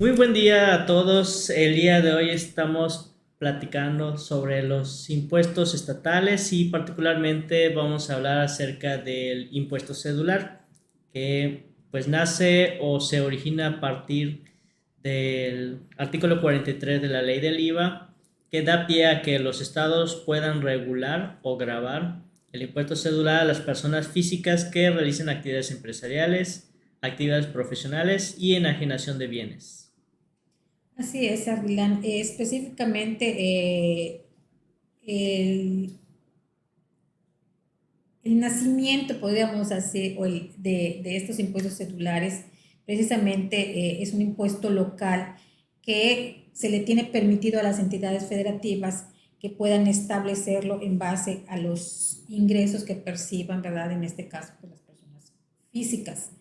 Muy buen día a todos. El día de hoy estamos platicando sobre los impuestos estatales y particularmente vamos a hablar acerca del impuesto cedular, que pues nace o se origina a partir del artículo 43 de la ley del IVA, que da pie a que los estados puedan regular o gravar el impuesto cedular a las personas físicas que realicen actividades empresariales, actividades profesionales y enajenación de bienes. Así es, Ardilan. Específicamente, el, el nacimiento, podríamos hacer, de estos impuestos celulares, precisamente es un impuesto local que se le tiene permitido a las entidades federativas que puedan establecerlo en base a los ingresos que perciban, ¿verdad? En este caso, pues, las personas físicas.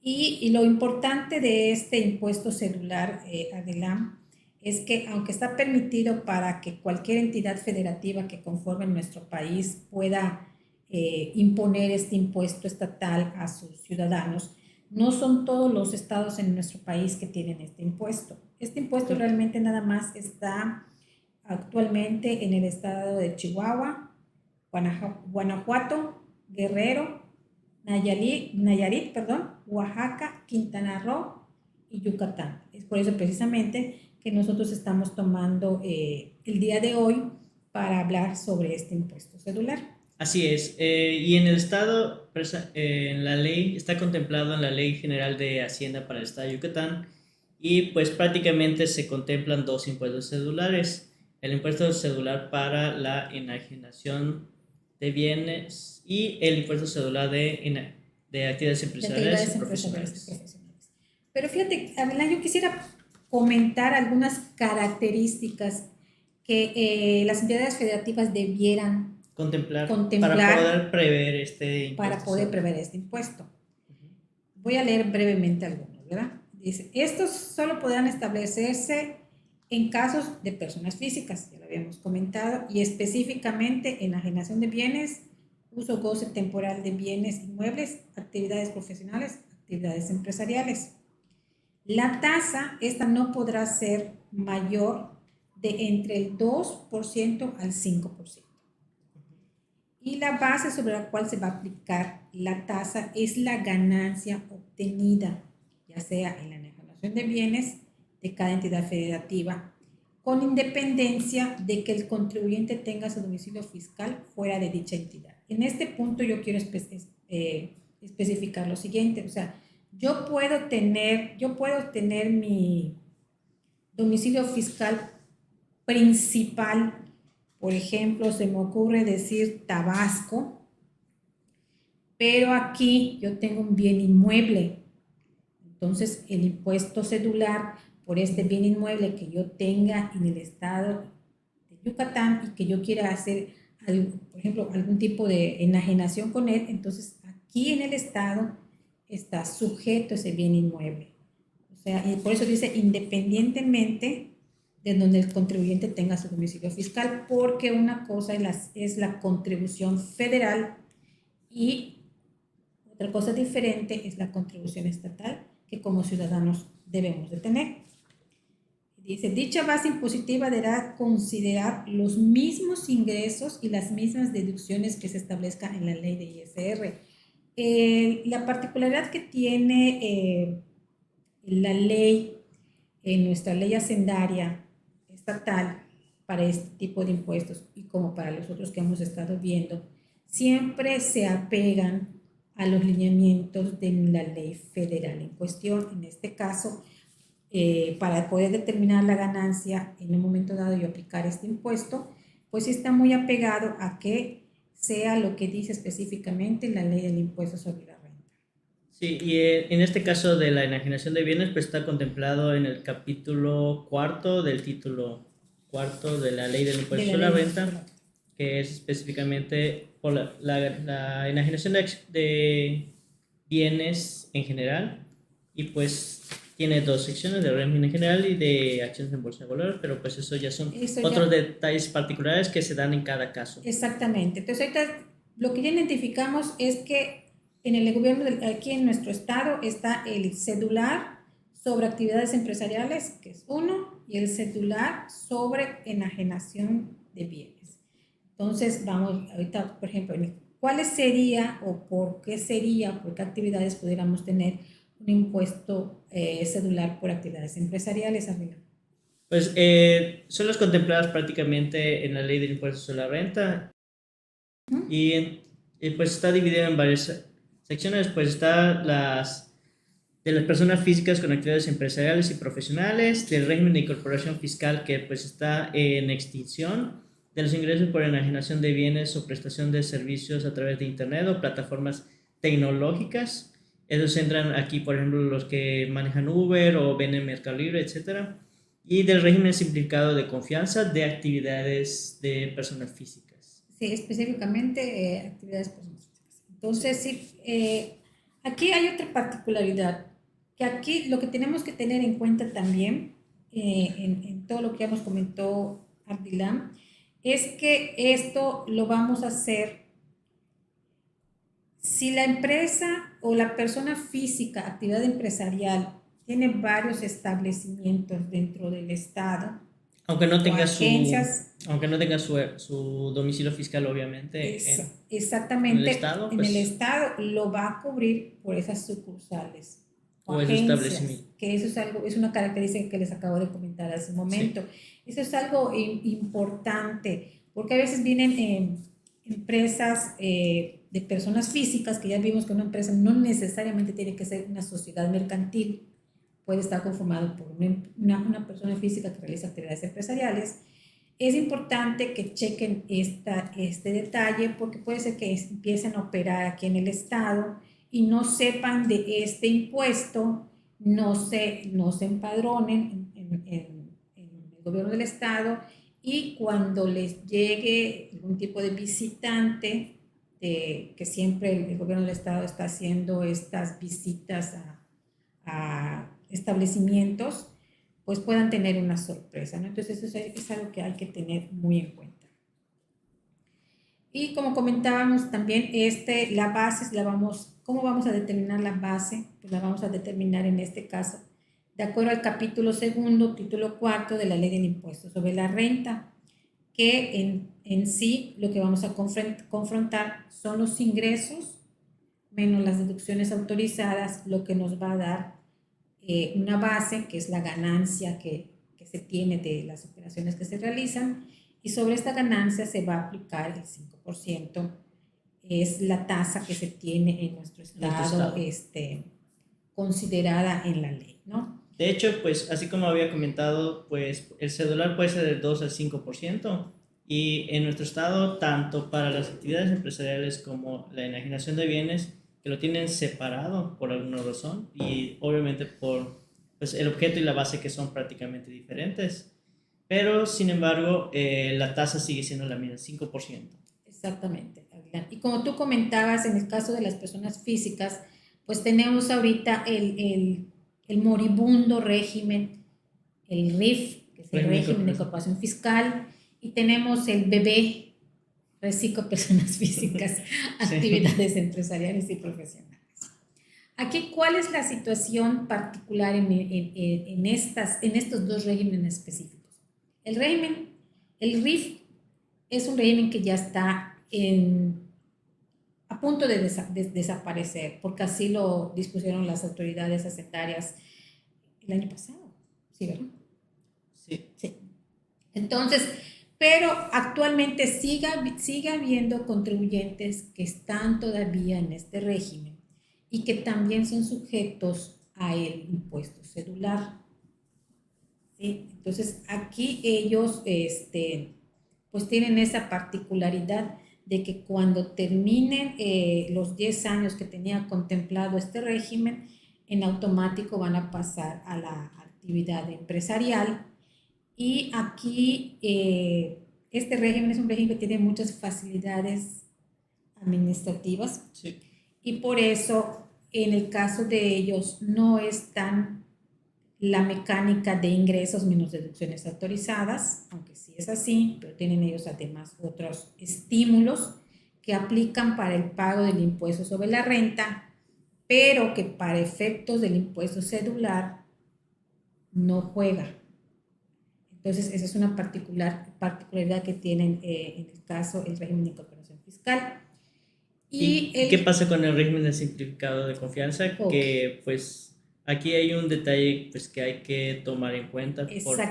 Y lo importante de este impuesto celular, Adelam, es que aunque está permitido para que cualquier entidad federativa que conforme nuestro país pueda imponer este impuesto estatal a sus ciudadanos, no son todos los estados en nuestro país que tienen este impuesto. Este impuesto realmente nada más está actualmente en el estado de Chihuahua, Guanajuato, Guerrero, Nayarit, perdón, Oaxaca, Quintana Roo y Yucatán. Es por eso precisamente que nosotros estamos tomando el día de hoy para hablar sobre este impuesto celular. Así es, y en el estado, en la ley, está contemplado en la Ley General de Hacienda para el estado de Yucatán y pues prácticamente se contemplan dos impuestos cedulares, el impuesto cedular para la enajenación de bienes y el impuesto cedular de actividades De empresariales y actividades empresariales y profesionales. profesionales. Pero fíjate, Adela, yo quisiera comentar algunas características que las entidades federativas debieran Contemplar para contemplar poder prever este para impuesto poder cedular. prever este impuesto. Voy a leer brevemente algunos, ¿verdad? Dice, estos solo podrán establecerse en casos de personas físicas, ya lo habíamos comentado, y específicamente enajenación de bienes, uso goce temporal de bienes inmuebles, actividades profesionales, actividades empresariales. La tasa, esta no podrá ser mayor de entre el 2% al 5%. Y la base sobre la cual se va a aplicar la tasa es la ganancia obtenida, ya sea en la enajenación de bienes de cada entidad federativa, con independencia de que el contribuyente tenga su domicilio fiscal fuera de dicha entidad. En este punto yo quiero especificar lo siguiente, o sea, yo puedo tener mi domicilio fiscal principal, por ejemplo, se me ocurre decir Tabasco, pero aquí yo tengo un bien inmueble. Entonces, el impuesto cedular por este bien inmueble que yo tenga en el estado de Yucatán y que yo quiera hacer, por ejemplo, algún tipo de enajenación con él, entonces aquí en el estado está sujeto ese bien inmueble. O sea, y por eso dice independientemente de donde el contribuyente tenga su domicilio fiscal, porque una cosa es la contribución federal y otra cosa diferente es la contribución estatal que como ciudadanos debemos de tener. Dice, dicha base impositiva deberá considerar los mismos ingresos y las mismas deducciones que se establezcan en la ley de ISR. La particularidad que tiene la ley, nuestra ley hacendaria estatal para este tipo de impuestos y como para los otros que hemos estado viendo, siempre se apegan a los lineamientos de la ley federal en cuestión. En este caso, para poder determinar la ganancia en un momento dado y aplicar este impuesto, pues está muy apegado a que sea lo que dice específicamente la ley del impuesto sobre la renta. Sí, y en este caso de la enajenación de bienes, pues está contemplado en el capítulo cuarto del título cuarto de la ley del De impuesto la sobre la ley de renta, la... que es específicamente por la enajenación de bienes en general, y pues tiene dos secciones de régimen general y de acciones en bolsa de valores, pero pues eso ya son Eso otros ya, detalles particulares que se dan en cada caso. exactamente. Entonces, ahorita lo que ya identificamos es que en el gobierno, aquí en nuestro estado, está el cedular sobre actividades empresariales, que es uno, y el cedular sobre enajenación de bienes. Entonces, vamos ahorita, por ejemplo, ¿cuáles sería o por qué actividades pudiéramos tener un impuesto cedular por actividades empresariales, Ávila? Pues son las contempladas prácticamente en la ley del impuesto sobre la renta y pues está dividido en varias secciones. Pues está de las personas físicas con actividades empresariales y profesionales, del régimen de incorporación fiscal que pues está en extinción, de los ingresos por enajenación de bienes o prestación de servicios a través de internet o plataformas tecnológicas. Esos entran aquí, por ejemplo, los que manejan Uber o venden Mercado Libre, etcétera. Y del régimen simplificado de confianza de actividades de personas físicas. Sí, específicamente actividades personales físicas. Entonces, sí, aquí hay otra particularidad, que aquí lo que tenemos que tener en cuenta también, en todo lo que ya nos comentó Abdilam, es que esto lo vamos a hacer si la empresa o la persona física, actividad empresarial, tiene varios establecimientos dentro del Estado Aunque no o tenga agencias. aunque no tenga su domicilio fiscal, obviamente, en el Exactamente, Estado, en el pues, Estado lo va a cubrir por esas sucursales o o ese agencias, establecimiento. que eso es algo, es una característica que les acabo de comentar hace un momento. Sí. Eso es algo importante, porque a veces vienen empresas de personas físicas, que ya vimos que una empresa no necesariamente tiene que ser una sociedad mercantil, puede estar conformado por una persona física que realiza actividades empresariales. Es importante que chequen este detalle porque puede ser que empiecen a operar aquí en el Estado y no sepan de este impuesto, no se empadronen en el gobierno del Estado, y cuando les llegue algún tipo de visitante, que siempre el gobierno del Estado está haciendo estas visitas a establecimientos, pues puedan tener una sorpresa, ¿no? Entonces eso es algo que hay que tener muy en cuenta. Y como comentábamos también, la base, ¿cómo vamos a determinar la base? Pues la vamos a determinar en este caso de acuerdo al capítulo segundo, título cuarto de la ley del impuesto sobre la renta, que en sí lo que vamos a confrontar son los ingresos menos las deducciones autorizadas, lo que nos va a dar una base, que es la ganancia que se tiene de las operaciones que se realizan, y sobre esta ganancia se va a aplicar el 5%, es la tasa que se tiene en nuestro estado, considerada en la ley, ¿no? De hecho, pues así como había comentado, pues el cedular puede ser del 2 al 5% y en nuestro estado, tanto para las actividades empresariales como la enajenación de bienes, que lo tienen separado por alguna razón y obviamente por pues, el objeto y la base que son prácticamente diferentes, pero sin embargo la tasa sigue siendo la misma, 5%. Exactamente, Aguilar. Y como tú comentabas, en el caso de las personas físicas, pues tenemos ahorita el moribundo régimen, el RIF, que es el régimen de incorporación fiscal, y tenemos el bebé, reciclo personas físicas, actividades empresariales y profesionales. Aquí, ¿cuál es la situación particular en estos dos regímenes específicos? El RIF es un régimen que ya está a punto de desaparecer, porque así lo dispusieron las autoridades hacendarias el año pasado. ¿Sí, verdad? Sí. Sí. Entonces, pero actualmente sigue habiendo contribuyentes que están todavía en este régimen y que también son sujetos a el impuesto cedular. ¿Sí? Entonces, aquí ellos pues tienen esa particularidad de que cuando terminen los 10 años que tenía contemplado este régimen, en automático van a pasar a la actividad empresarial. Y aquí este régimen es un régimen que tiene muchas facilidades administrativas, Sí. y por eso en el caso de ellos no es tan la mecánica de ingresos menos deducciones autorizadas, aunque sí es así, pero tienen ellos además otros estímulos que aplican para el pago del impuesto sobre la renta, pero que para efectos del impuesto cedular no juega. Entonces, esa es una particularidad que tienen en el caso el régimen de incorporación fiscal. ¿Y qué pasa con el régimen de simplificado de confianza? Okay. Que pues aquí hay un detalle pues, que hay que tomar en cuenta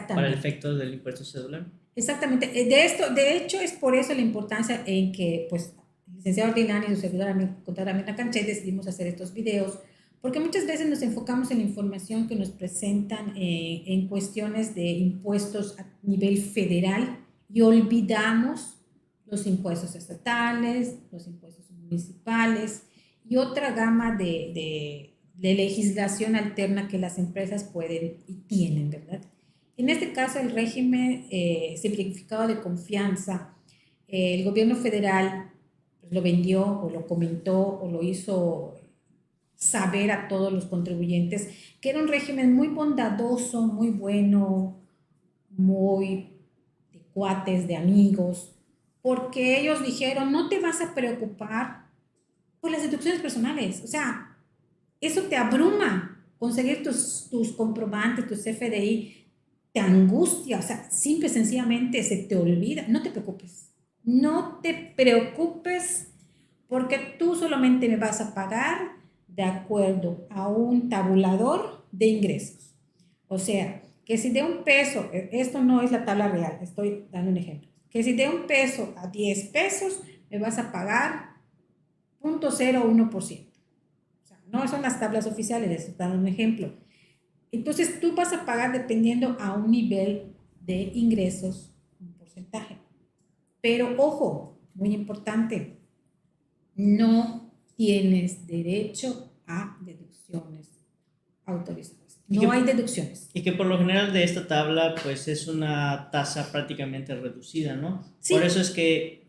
para el efecto del impuesto cedular. Exactamente. De hecho, es por eso la importancia en que pues, el licenciado Orlilán y su servidora contadora Mirna Canchet decidimos hacer estos videos, porque muchas veces nos enfocamos en la información que nos presentan en cuestiones de impuestos a nivel federal y olvidamos los impuestos estatales, los impuestos municipales y otra gama de legislación alterna que las empresas pueden y tienen, ¿verdad? En este caso, el régimen simplificado de confianza, el gobierno federal lo vendió o lo comentó o lo hizo saber a todos los contribuyentes que era un régimen muy bondadoso, muy bueno, muy de cuates, de amigos, porque ellos dijeron, no te vas a preocupar por las deducciones personales, o sea, eso te abruma, conseguir tus comprobantes, tus CFDI, te angustia, o sea, simple y sencillamente se te olvida, no te preocupes, no te preocupes porque tú solamente me vas a pagar de acuerdo a un tabulador de ingresos. O sea, que si de un peso, esto no es la tabla real, estoy dando un ejemplo, que si de un peso a 10 pesos me vas a pagar 0.01%. O sea, no son las tablas oficiales, les estoy dando un ejemplo. Entonces tú vas a pagar dependiendo a un nivel de ingresos, un porcentaje. Pero ojo, muy importante, no tienes derecho a deducciones autorizadas. No hay deducciones. Y que por lo general de esta tabla pues es una tasa prácticamente reducida, ¿no? Sí. Por eso es que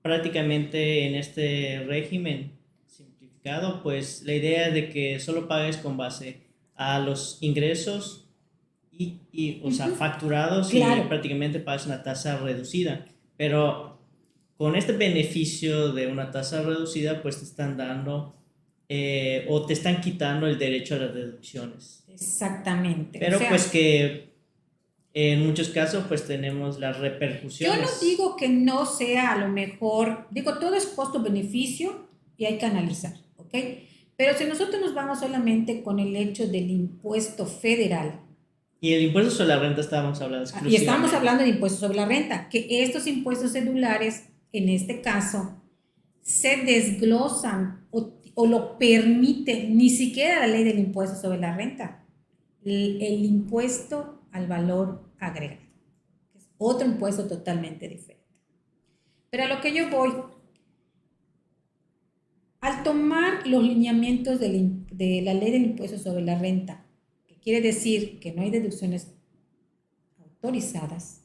prácticamente en este régimen simplificado pues la idea es de que solo pagues con base a los ingresos o sea, facturados, claro, y prácticamente pagas una tasa reducida. Pero con este beneficio de una tasa reducida, pues te están dando o te están quitando el derecho a las deducciones. Exactamente. Pero o sea, pues que en muchos casos pues tenemos las repercusiones. Yo no digo que no sea a lo mejor, digo, todo es costo-beneficio y hay que analizar, ¿ok? Pero si nosotros nos vamos solamente con el hecho del impuesto federal. Y el impuesto sobre la renta estábamos hablando exclusivamente. Y estamos hablando de impuestos sobre la renta, que estos impuestos cedulares, en este caso, se desglosan o lo permite, ni siquiera la ley del impuesto sobre la renta, el impuesto al valor agregado, que es otro impuesto totalmente diferente. Pero a lo que yo voy, al tomar los lineamientos de la ley del impuesto sobre la renta, que quiere decir que no hay deducciones autorizadas,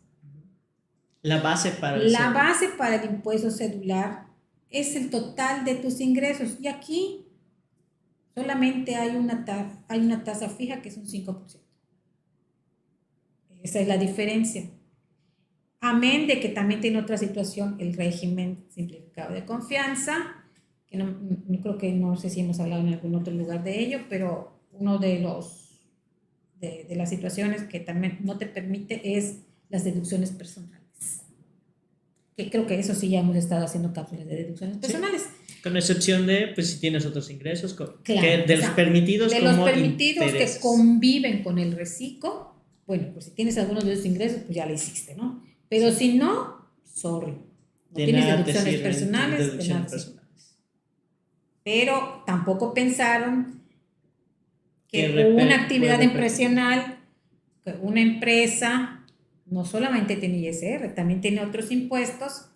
la base para el impuesto cedular es el total de tus ingresos. Y aquí solamente hay una tasa fija que es un 5%. Esa es la diferencia. Amén de que también tiene otra situación el régimen simplificado de confianza, que no creo que no sé si hemos hablado en algún otro lugar de ello, pero uno de las situaciones que también no te permite es las deducciones personales. Que creo que eso sí ya hemos estado haciendo cápsulas de deducciones personales. Sí, con excepción de, pues si tienes otros ingresos, claro, que de los permitidos de como los permitidos intereses que conviven con el reciclo, bueno, pues si tienes algunos de esos ingresos, pues ya lo hiciste, ¿no? Pero sí, si no, sorry, no tienes deducciones personales. Pero tampoco pensaron que una actividad empresarial, que una empresa no solamente tiene ISR, también tiene otros impuestos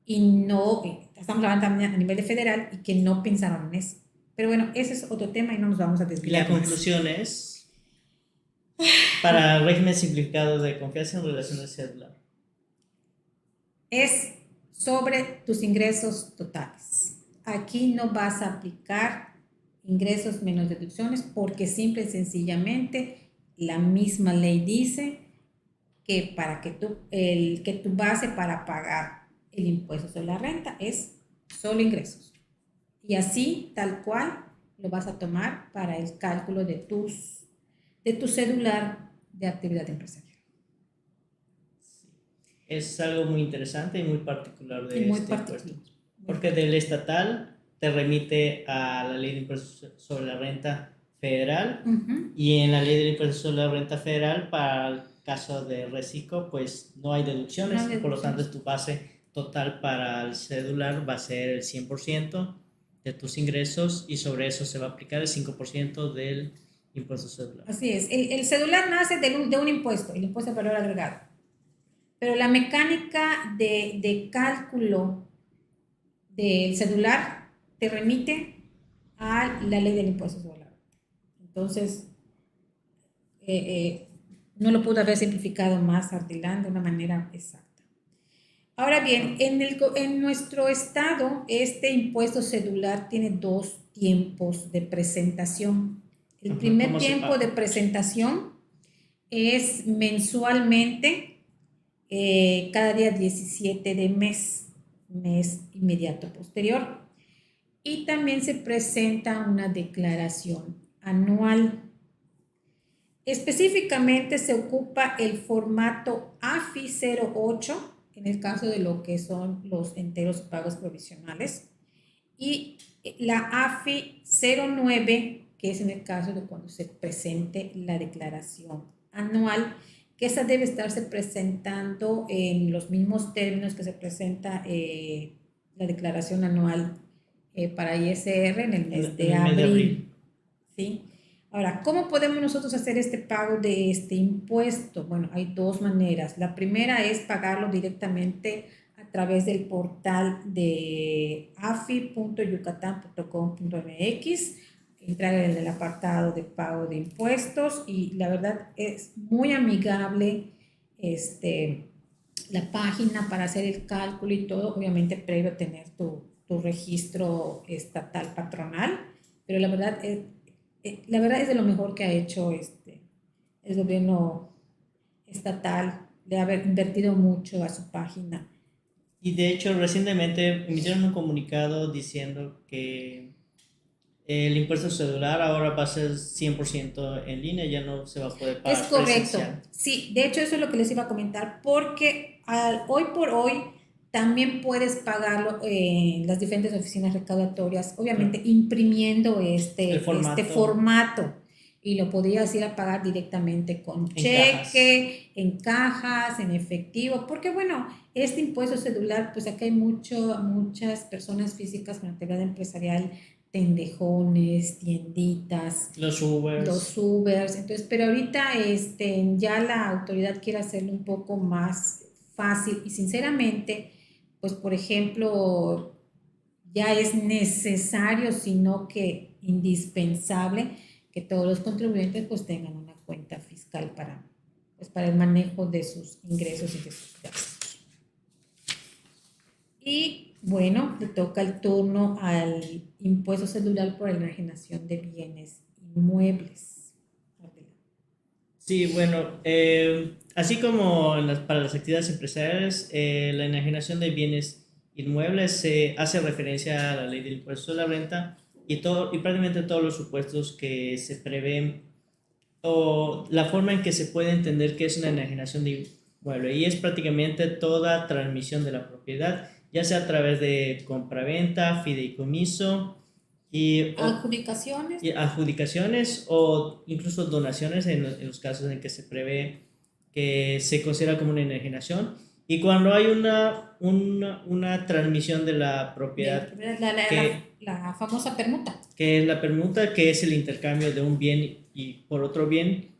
y no, estamos hablando también a nivel de federal y que no pensaron en eso. Pero bueno, ese es otro tema y no nos vamos a desviar. Y la conclusión es, para el régimen simplificado de confianza en relación al cedular, es sobre tus ingresos totales. Aquí no vas a aplicar ingresos menos deducciones porque simple y sencillamente la misma ley dice que para que tu base para pagar el impuesto sobre la renta es solo ingresos. Y así, tal cual, lo vas a tomar para el cálculo de tu cedular de actividad empresarial. Es algo muy interesante y muy particular de muy este particular. impuesto. Porque del estatal te remite a la ley de impuestos sobre la renta federal, y en la ley de impuestos sobre la renta federal, para el caso de reciclo, pues no hay deducciones, y por lo tanto tu base total para el cedular va a ser el 100% de tus ingresos, y sobre eso se va a aplicar el 5% del impuesto cedular. Así es, el cedular nace de un impuesto, el impuesto de valor agregado, pero la mecánica de cálculo del cedular te remite a la ley del impuesto sobre la renta. Entonces, no lo pudo haber simplificado más Ardilán de una manera exacta. Ahora bien, en nuestro estado, este impuesto cedular tiene 2 tiempos de presentación. El primer tiempo de presentación es mensualmente, cada día 17 de mes inmediato posterior. Y también se presenta una declaración anual. Específicamente se ocupa el formato AFI 08 en el caso de lo que son los enteros pagos provisionales, y la AFI 09, que es en el caso de cuando se presente la declaración anual, que esa debe estarse presentando en los mismos términos que se presenta la declaración anual para ISR en el mes de abril. ¿Sí? Ahora, ¿cómo podemos nosotros hacer este pago de este impuesto? Bueno, hay 2 maneras. La primera es pagarlo directamente a través del portal de afi.yucatan.com.mx, entrar en el apartado de pago de impuestos, y la verdad es muy amigable la página para hacer el cálculo y todo, obviamente previo a tener tu registro estatal patronal, pero la verdad es de lo mejor que ha hecho el gobierno estatal, de haber invertido mucho a su página. Y de hecho, recientemente emitieron un comunicado diciendo que el impuesto celular ahora va a ser 100% en línea, ya no se va a poder pagar. Es correcto. Presencial. Sí, de hecho eso es lo que les iba a comentar, porque hoy por hoy también puedes pagarlo en las diferentes oficinas recaudatorias, obviamente imprimiendo este formato, y lo podrías ir a pagar directamente con cheque, en cajas, en efectivo, porque bueno, este impuesto celular, pues acá hay muchas personas físicas con actividad empresarial, tendejones, tienditas, los Ubers, entonces, pero ahorita ya la autoridad quiere hacerlo un poco más fácil, y sinceramente, pues por ejemplo, ya es necesario, sino que indispensable, que todos los contribuyentes pues tengan una cuenta fiscal para el manejo de sus ingresos y de sus gastos. Y bueno, le toca el turno al impuesto celular por enajenación de bienes inmuebles. Sí, bueno, así como para las actividades empresariales, la enajenación de bienes inmuebles se hace referencia a la ley del impuesto sobre la renta, y prácticamente todos los supuestos que se prevén, o la forma en que se puede entender que es una enajenación de inmueble, y es prácticamente toda transmisión de la propiedad, ya sea a través de compraventa, fideicomiso y adjudicaciones o incluso donaciones en los casos en que se prevé que se considera como una enajenación. Y cuando hay una transmisión de la propiedad, la famosa permuta, que es la permuta, que es el intercambio de un bien y por otro bien,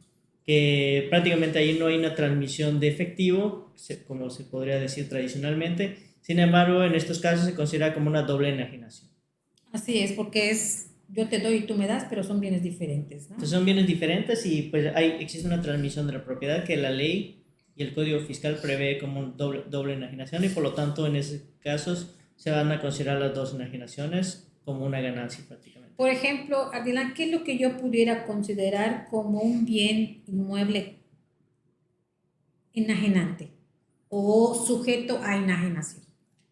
que prácticamente ahí no hay una transmisión de efectivo, como se podría decir tradicionalmente. Sin embargo, en estos casos se considera como una doble enajenación. Así es, porque yo te doy y tú me das, pero son bienes diferentes, ¿no? Entonces son bienes diferentes, y pues existe una transmisión de la propiedad que la ley y el Código Fiscal prevé como un doble enajenación, y por lo tanto en esos casos se van a considerar las 2 enajenaciones como una ganancia prácticamente. Por ejemplo, Ardilán, ¿qué es lo que yo pudiera considerar como un bien inmueble enajenante o sujeto a enajenación?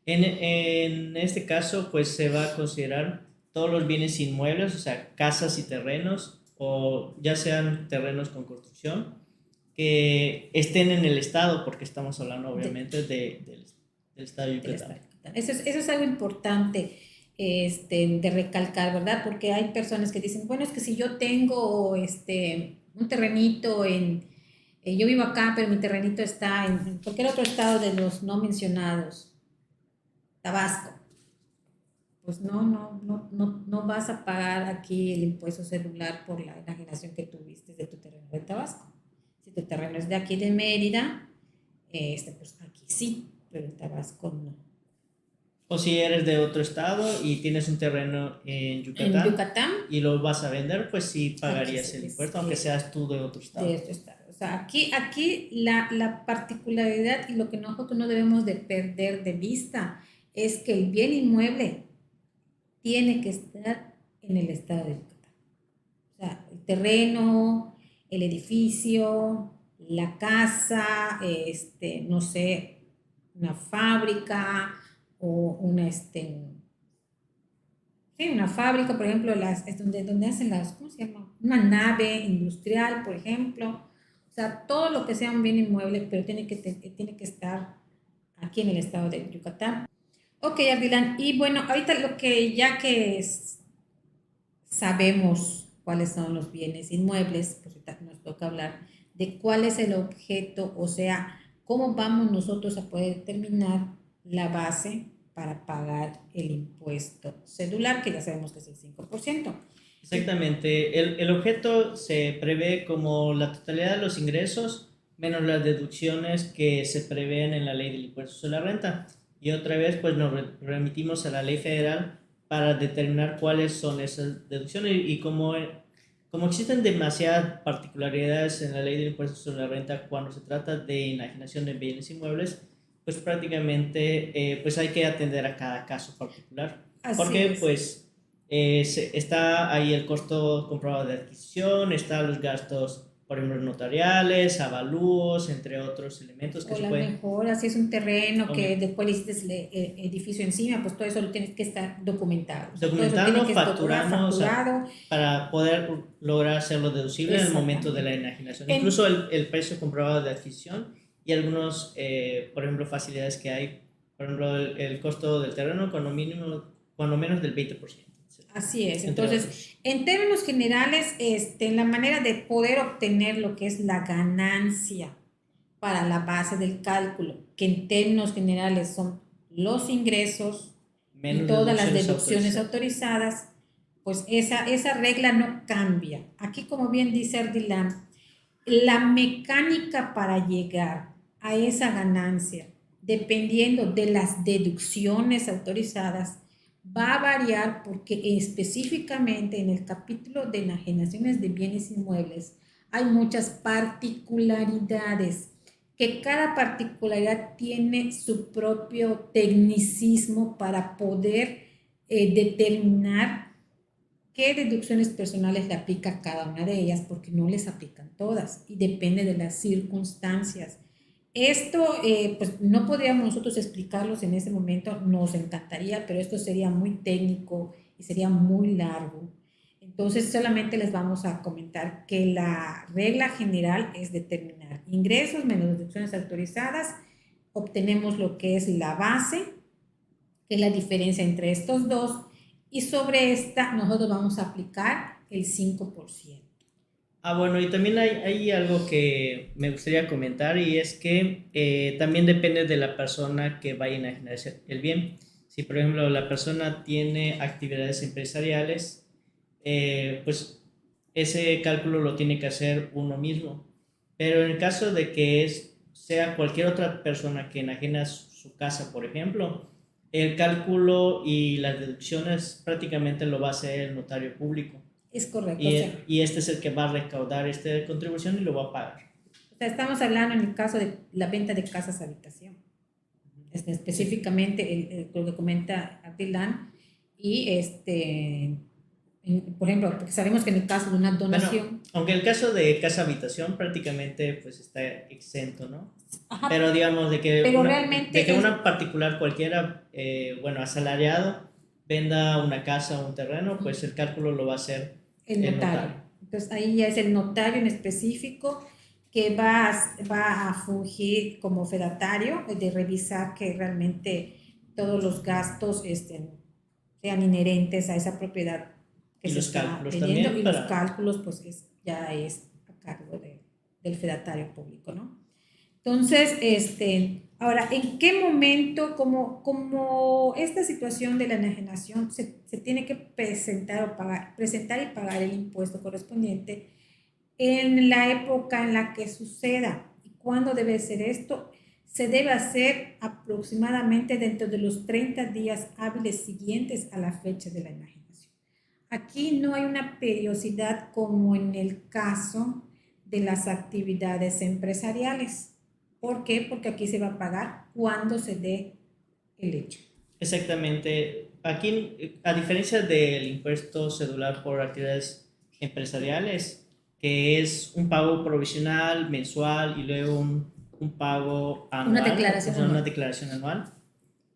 En este caso, pues se va a considerar todos los bienes inmuebles, o sea, casas y terrenos, o ya sean terrenos con construcción, que estén en el estado, porque estamos hablando obviamente del estado de del Yucatán. estado de Yucatán. Eso es algo importante de recalcar, ¿verdad? Porque hay personas que dicen, bueno, es que si yo tengo un terrenito yo vivo acá, pero mi terrenito está en cualquier otro estado de los no mencionados, Tabasco, pues no vas a pagar aquí el impuesto celular por la enajenación que tuviste de tu terreno de Tabasco. Si tu terreno es de aquí de Mérida, pues aquí sí, pero en Tabasco no. O si eres de otro estado y tienes un terreno en En Yucatán Yucatán, y lo vas a vender, pues sí aquí pagarías sí el es impuesto, aunque seas tú de otro estado. de este estado. O sea, aquí la particularidad y lo que nosotros no debemos de perder de vista es que el bien inmueble tiene que estar en el estado de Yucatán. O sea, el terreno, el edificio, la casa, no sé, una fábrica o una fábrica, por ejemplo, es donde hacen ¿cómo se llama? Una nave industrial, por ejemplo. O sea, todo lo que sea un bien inmueble, pero tiene que estar aquí en el estado de Yucatán. Ok, Ardilan, y bueno, ahorita ya que sabemos cuáles son los bienes inmuebles, pues ahorita nos toca hablar de cuál es el objeto, o sea, cómo vamos nosotros a poder determinar la base para pagar el impuesto celular, que ya sabemos que es el 5%. Exactamente. El objeto se prevé como la totalidad de los ingresos menos las deducciones que se prevén en la ley del impuesto sobre la renta. Y otra vez, pues nos remitimos a la ley federal para determinar cuáles son esas deducciones y como existen demasiadas particularidades en la ley del impuesto sobre la renta cuando se trata de enajenación de bienes inmuebles, pues prácticamente pues hay que atender a cada caso particular. Así Porque es. pues está ahí el costo comprobado de adquisición, están los gastos, por ejemplo, notariales, avalúos, entre otros elementos que O se la pueden... mejor, así es un terreno que Obvio. después le hiciste el edificio encima, pues todo eso lo tienes que estar documentado. O sea, todo eso Documentando, tiene que estar facturando, o sea, facturado. para poder lograr hacerlo deducible en el momento de la Exactamente. enajenación. Incluso el precio comprobado de adquisición y algunos, por ejemplo, facilidades que hay, por ejemplo, el costo del terreno cuando menos del 20%. Así es. Entre Entonces, otros. en términos generales, la manera de poder obtener lo que es la ganancia para la base del cálculo, que en términos generales son los ingresos y Menos todas las deducciones deducciones autorizadas. autorizadas, pues esa regla no cambia. Aquí, como bien dice Ardilán, la mecánica para llegar a esa ganancia, dependiendo de las deducciones autorizadas, va a variar porque específicamente en el capítulo de enajenaciones de bienes inmuebles hay muchas particularidades, que cada particularidad tiene su propio tecnicismo para poder determinar qué deducciones personales le aplica a cada una de ellas, porque no les aplican todas y depende de las circunstancias. Esto, pues no podríamos nosotros explicarlos en ese momento, nos encantaría, pero esto sería muy técnico y sería muy largo. Entonces, solamente les vamos a comentar que la regla general es determinar ingresos menos deducciones autorizadas, obtenemos lo que es la base, que es la diferencia entre estos dos, y sobre esta nosotros vamos a aplicar el 5%. Bueno, y también hay algo que me gustaría comentar y es que también depende de la persona que vaya a enajenar el bien. Si, por ejemplo, la persona tiene actividades empresariales, pues ese cálculo lo tiene que hacer uno mismo. Pero en el caso de que sea cualquier otra persona que enajena su casa, por ejemplo, el cálculo y las deducciones prácticamente lo va a hacer el notario público. Es correcto, o sea, Y este es el que va a recaudar esta contribución y lo va a pagar. estamos hablando en el caso de la venta de casas habitación. Específicamente lo que comenta Abdilan y por ejemplo, porque sabemos que en el caso de una Bueno, donación, aunque el caso de casa habitación prácticamente pues está exento, ¿no? ajá, Pero digamos pero de que realmente una particular cualquiera, bueno, asalariado, venda una casa o un terreno, pues el cálculo lo va a hacer el el notario. notario. Entonces ahí ya es el notario en específico que va a fungir como fedatario, de revisar que realmente todos los gastos sean inherentes a esa propiedad que Y se los está cálculos vendiendo, también y los para... cálculos pues ya es a cargo del fedatario público, ¿no? Entonces, ahora, ¿en qué momento, como esta situación de la enajenación se tiene que presentar y pagar el impuesto correspondiente en la época en la que suceda? ¿Y cuándo debe ser esto? Se debe hacer aproximadamente dentro de los 30 días hábiles siguientes a la fecha de la enajenación. Aquí no hay una periodicidad como en el caso de las actividades empresariales. ¿Por qué? Porque aquí se va a pagar cuando se dé el hecho. Exactamente. Aquí, a diferencia del impuesto cedular por actividades empresariales, que es un pago provisional, mensual y luego un pago Una anual, o declaración sea, una anual. declaración anual.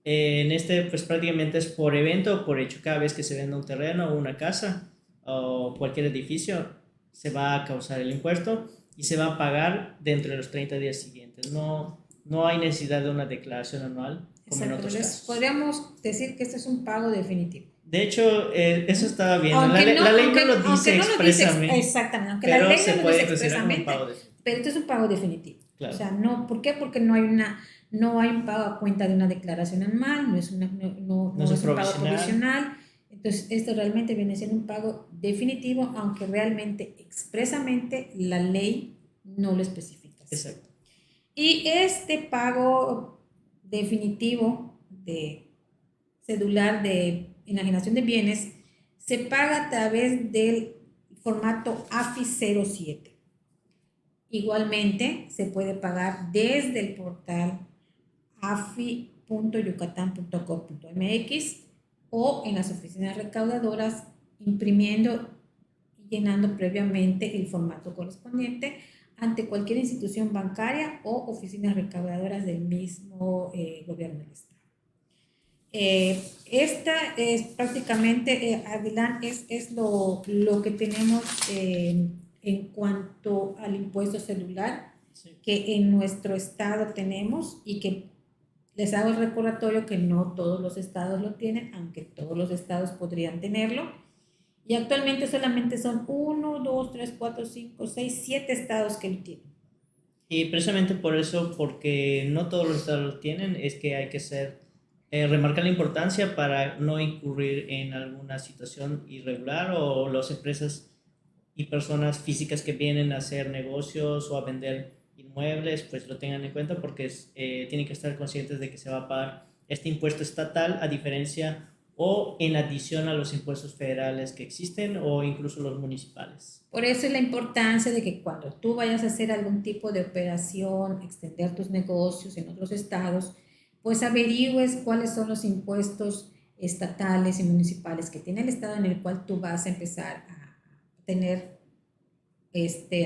En este, pues prácticamente es por evento o por hecho. Cada vez que se venda un terreno o una casa o cualquier edificio, se va a causar el impuesto y se va a pagar dentro de los 30 días siguientes. No hay necesidad de una declaración anual como en Exacto. otros Entonces, casos. podríamos decir que este es un pago definitivo. De hecho, eso ¿Mm? estaba viendo. La ley no lo dice Aunque no lo dice expresamente, exactamente, aunque la pero ley se no lo dice puede considerar como un expresamente, pago definitivo. pero este es un pago definitivo. O Claro, sea, no, ¿por qué? Porque no hay un pago a cuenta de una declaración anual, no es no un es un pago provisional. provisional. Entonces, esto realmente viene siendo un pago definitivo, aunque realmente expresamente la ley no lo especifica así. Exacto. Y este pago definitivo de cedular de enajenación de bienes se paga a través del formato AFI 07. Igualmente, se puede pagar desde el portal afi.yucatán.gov.mx o en las oficinas recaudadoras imprimiendo y llenando previamente el formato correspondiente ante cualquier institución bancaria o oficinas recaudadoras del mismo gobierno del Estado. Esta es prácticamente, Adelante, es lo que tenemos en cuanto al impuesto celular Sí. que en nuestro estado tenemos, y que les hago el recordatorio que no todos los estados lo tienen, aunque todos los estados podrían tenerlo. Y actualmente solamente son 1, 2, 3, 4, 5, 6, 7 estados que lo tienen. Y precisamente por eso, porque no todos los estados lo tienen, es que hay que remarcar la importancia para no incurrir en alguna situación irregular o las empresas y personas físicas que vienen a hacer negocios o a vender inmuebles, pues lo tengan en cuenta porque tienen que estar conscientes de que se va a pagar este impuesto estatal a diferencia o en adición a los impuestos federales que existen o incluso los municipales. Por eso es la importancia de que cuando tú vayas a hacer algún tipo de operación, extender tus negocios en otros estados, pues averigües cuáles son los impuestos estatales y municipales que tiene el estado en el cual tú vas a empezar a tener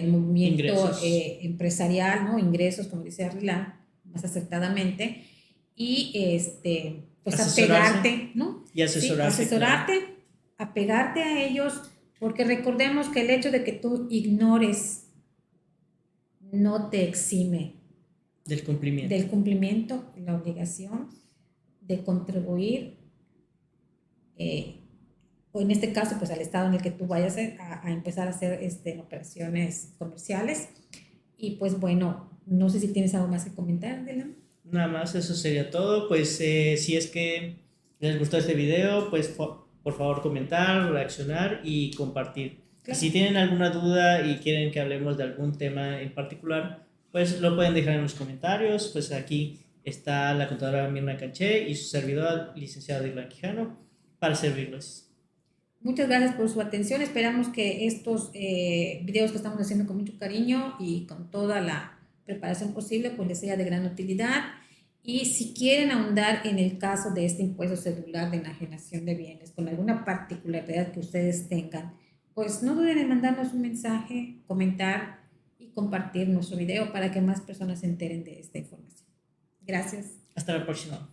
movimiento Ingresos. empresarial, ¿no? Ingresos, como dice Arrilán, más acertadamente, y pues Asesorarse apegarte, ¿no? y Sí, asesorarse, claro, asesorarte, apegarte a ellos, porque recordemos que el hecho de que tú ignores no te exime del cumplimiento. del cumplimiento, la obligación de contribuir, o en este caso, pues al estado en el que tú vayas a empezar a hacer operaciones comerciales. Y pues bueno, no sé si tienes algo más que comentar, Dylan. Nada más, eso sería todo. Pues si es que les gustó este video, pues por favor comentar, reaccionar y compartir. Y Claro. si tienen alguna duda y quieren que hablemos de algún tema en particular, pues lo pueden dejar en los comentarios. Pues aquí está la contadora Mirna Canché y su servidor, licenciado Dylan Quijano, para servirles. Muchas gracias por su atención. Esperamos que estos videos que estamos haciendo con mucho cariño y con toda la preparación posible, pues les sea de gran utilidad. Y si quieren ahondar en el caso de este impuesto celular de enajenación de bienes, con alguna particularidad que ustedes tengan, pues no duden en mandarnos un mensaje, comentar y compartir nuestro video para que más personas se enteren de esta información. Gracias. Hasta la próxima.